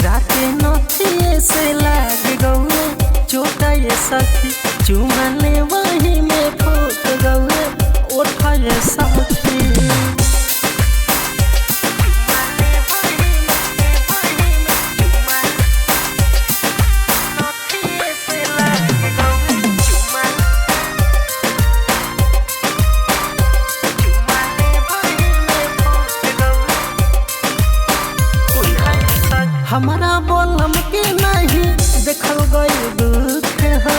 राते नथिए से लाग गौए चोटा ये सखी चुमाले वही में फूट गौए ओठा ये सखी। हमारा बोलम के नहीं देखल गई दुख हो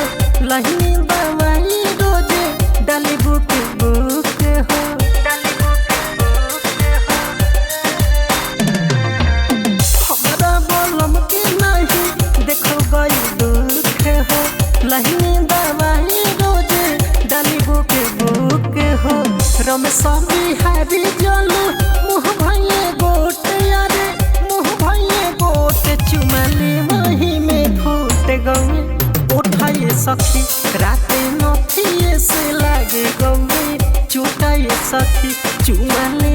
लही दवाई रोजे डाली बुक बुक हो। हमारा बोलम के नहीं देखल गई दुख हो लही दवाई रोजे डाली बुक बुक हो। रमेश बिहारी जलू मुँह भैया गोट यारे मुँह भैया गोट चुमाले वही में फूट गौए उठाए सखी राते नथिए से लागे गौए चोटाए सखी चुमाले